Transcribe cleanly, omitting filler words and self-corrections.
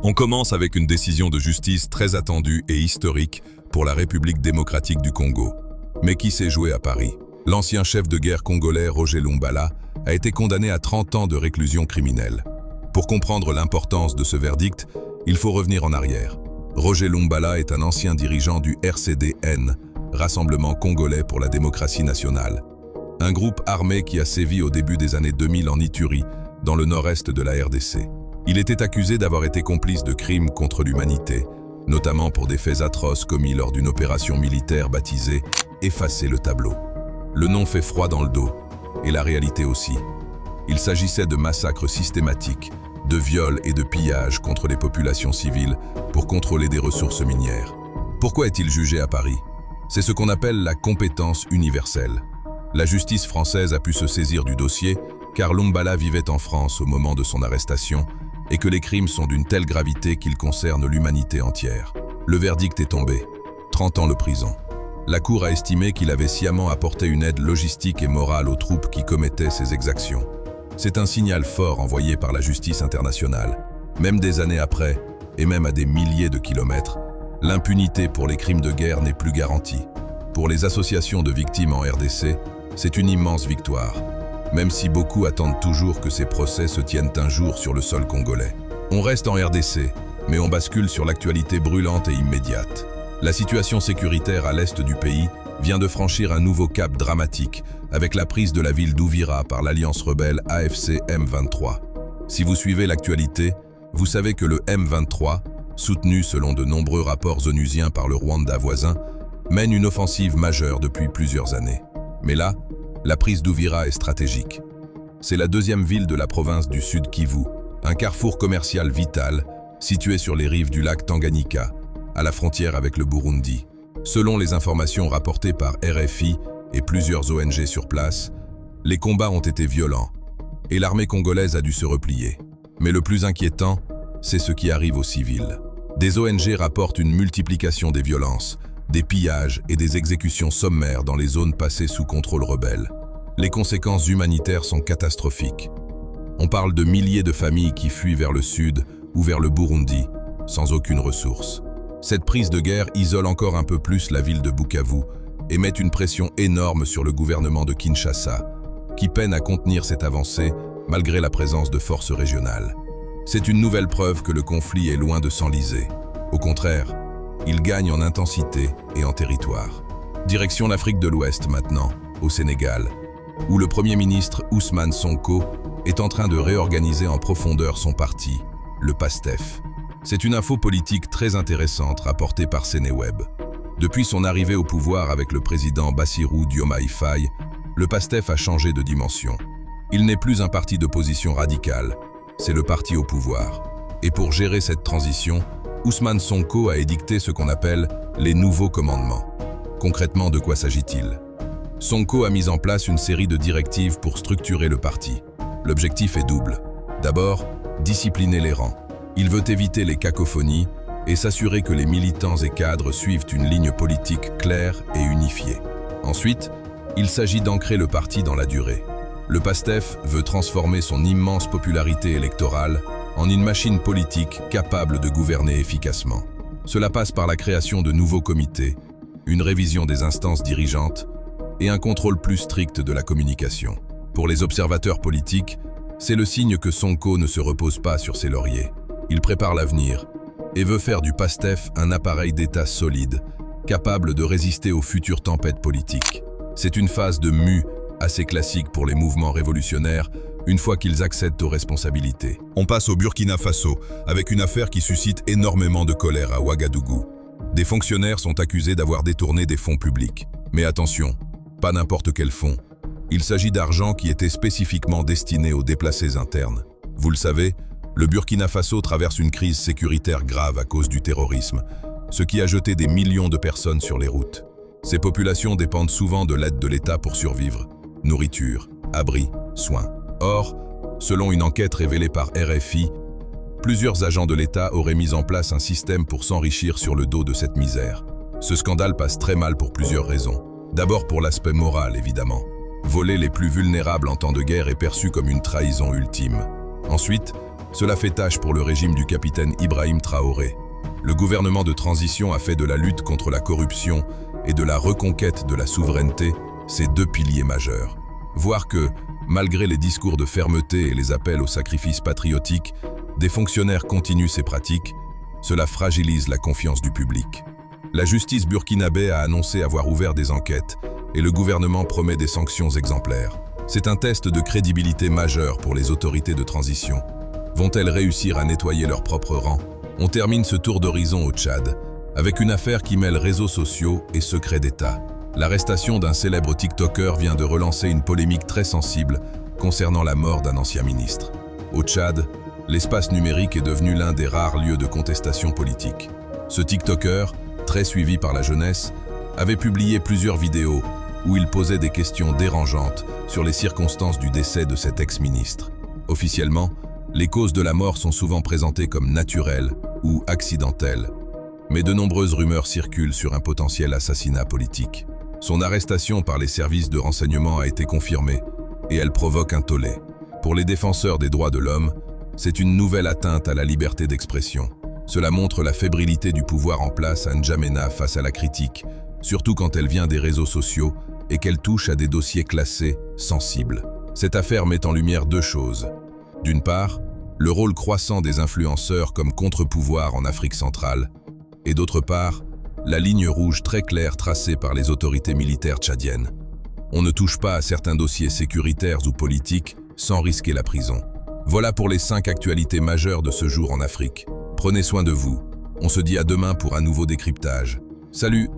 On commence avec une décision de justice très attendue et historique pour la République démocratique du Congo. Mais qui s'est joué à Paris? L'ancien chef de guerre congolais Roger Lumbala a été condamné à 30 ans de réclusion criminelle. Pour comprendre l'importance de ce verdict, il faut revenir en arrière. Roger Lumbala est un ancien dirigeant du RCDN, Rassemblement congolais pour la démocratie nationale. Un groupe armé qui a sévi au début des années 2000 en Ituri, dans le nord-est de la RDC. Il était accusé d'avoir été complice de crimes contre l'humanité, notamment pour des faits atroces commis lors d'une opération militaire baptisée « Effacer le tableau ». Le nom fait froid dans le dos, et la réalité aussi. Il s'agissait de massacres systématiques, de viols et de pillages contre les populations civiles pour contrôler des ressources minières. Pourquoi est-il jugé à Paris? C'est ce qu'on appelle la compétence universelle. La justice française a pu se saisir du dossier car Lumbala vivait en France au moment de son arrestation et que les crimes sont d'une telle gravité qu'ils concernent l'humanité entière. Le verdict est tombé, 30 ans de prison. La Cour a estimé qu'il avait sciemment apporté une aide logistique et morale aux troupes qui commettaient ces exactions. C'est un signal fort envoyé par la justice internationale. Même des années après, et même à des milliers de kilomètres, l'impunité pour les crimes de guerre n'est plus garantie. Pour les associations de victimes en RDC, c'est une immense victoire, même si beaucoup attendent toujours que ces procès se tiennent un jour sur le sol congolais. On reste en RDC, mais on bascule sur l'actualité brûlante et immédiate. La situation sécuritaire à l'est du pays vient de franchir un nouveau cap dramatique avec la prise de la ville d'Uvira par l'alliance rebelle AFC M23. Si vous suivez l'actualité, vous savez que le M23, soutenu selon de nombreux rapports onusiens par le Rwanda voisin, mène une offensive majeure depuis plusieurs années. Mais là, la prise d'Uvira est stratégique. C'est la deuxième ville de la province du Sud Kivu, un carrefour commercial vital situé sur les rives du lac Tanganyika, à la frontière avec le Burundi. Selon les informations rapportées par RFI et plusieurs ONG sur place, les combats ont été violents et l'armée congolaise a dû se replier. Mais le plus inquiétant, c'est ce qui arrive aux civils. Des ONG rapportent une multiplication des violences, des pillages et des exécutions sommaires dans les zones passées sous contrôle rebelle. Les conséquences humanitaires sont catastrophiques. On parle de milliers de familles qui fuient vers le sud ou vers le Burundi, sans aucune ressource. Cette prise de guerre isole encore un peu plus la ville de Bukavu et met une pression énorme sur le gouvernement de Kinshasa, qui peine à contenir cette avancée malgré la présence de forces régionales. C'est une nouvelle preuve que le conflit est loin de s'enliser. Au contraire, il gagne en intensité et en territoire. Direction l'Afrique de l'Ouest maintenant, au Sénégal, où le Premier ministre Ousmane Sonko est en train de réorganiser en profondeur son parti, le PASTEF. C'est une info politique très intéressante rapportée par Sénéweb. Depuis son arrivée au pouvoir avec le président Bassirou Diomaye Faye, le PASTEF a changé de dimension. Il n'est plus un parti d'opposition radicale, c'est le parti au pouvoir. Et pour gérer cette transition, Ousmane Sonko a édicté ce qu'on appelle les nouveaux commandements. Concrètement, de quoi s'agit-il? Sonko a mis en place une série de directives pour structurer le parti. L'objectif est double. D'abord, discipliner les rangs. Il veut éviter les cacophonies et s'assurer que les militants et cadres suivent une ligne politique claire et unifiée. Ensuite, il s'agit d'ancrer le parti dans la durée. Le PASTEF veut transformer son immense popularité électorale en une machine politique capable de gouverner efficacement. Cela passe par la création de nouveaux comités, une révision des instances dirigeantes et un contrôle plus strict de la communication. Pour les observateurs politiques, c'est le signe que Sonko ne se repose pas sur ses lauriers. Il prépare l'avenir et veut faire du PASTEF un appareil d'État solide, capable de résister aux futures tempêtes politiques. C'est une phase de mue assez classique pour les mouvements révolutionnaires une fois qu'ils accèdent aux responsabilités. On passe au Burkina Faso avec une affaire qui suscite énormément de colère à Ouagadougou. Des fonctionnaires sont accusés d'avoir détourné des fonds publics. Mais attention, pas n'importe quel fonds. Il s'agit d'argent qui était spécifiquement destiné aux déplacés internes. Vous le savez, le Burkina Faso traverse une crise sécuritaire grave à cause du terrorisme, ce qui a jeté des millions de personnes sur les routes. Ces populations dépendent souvent de l'aide de l'État pour survivre. Nourriture, abri, soins. Or, selon une enquête révélée par RFI, plusieurs agents de l'État auraient mis en place un système pour s'enrichir sur le dos de cette misère. Ce scandale passe très mal pour plusieurs raisons. D'abord pour l'aspect moral, évidemment. Voler les plus vulnérables en temps de guerre est perçu comme une trahison ultime. Ensuite, Cela fait tâche pour le régime du capitaine Ibrahim Traoré. Le gouvernement de transition a fait de la lutte contre la corruption et de la reconquête de la souveraineté ses deux piliers majeurs. Voir que, malgré les discours de fermeté et les appels au sacrifice patriotique, des fonctionnaires continuent ces pratiques, cela fragilise la confiance du public. La justice burkinabé a annoncé avoir ouvert des enquêtes et le gouvernement promet des sanctions exemplaires. C'est un test de crédibilité majeur pour les autorités de transition. Vont-elles réussir à nettoyer leurs propres rangs? On termine ce tour d'horizon au Tchad avec une affaire qui mêle réseaux sociaux et secrets d'État. L'arrestation d'un célèbre TikToker vient de relancer une polémique très sensible concernant la mort d'un ancien ministre. Au Tchad, l'espace numérique est devenu l'un des rares lieux de contestation politique. Ce TikToker, très suivi par la jeunesse, avait publié plusieurs vidéos où il posait des questions dérangeantes sur les circonstances du décès de cet ex-ministre. Officiellement, les causes de la mort sont souvent présentées comme naturelles ou accidentelles, mais de nombreuses rumeurs circulent sur un potentiel assassinat politique. Son arrestation par les services de renseignement a été confirmée et elle provoque un tollé. Pour les défenseurs des droits de l'homme, c'est une nouvelle atteinte à la liberté d'expression. Cela montre la fébrilité du pouvoir en place à N'Djamena face à la critique, surtout quand elle vient des réseaux sociaux et qu'elle touche à des dossiers classés sensibles. Cette affaire met en lumière deux choses. D'une part, le rôle croissant des influenceurs comme contre-pouvoir en Afrique centrale, et d'autre part, la ligne rouge très claire tracée par les autorités militaires tchadiennes. On ne touche pas à certains dossiers sécuritaires ou politiques sans risquer la prison. Voilà pour les 5 actualités majeures de ce jour en Afrique. Prenez soin de vous. On se dit à demain pour un nouveau décryptage. Salut!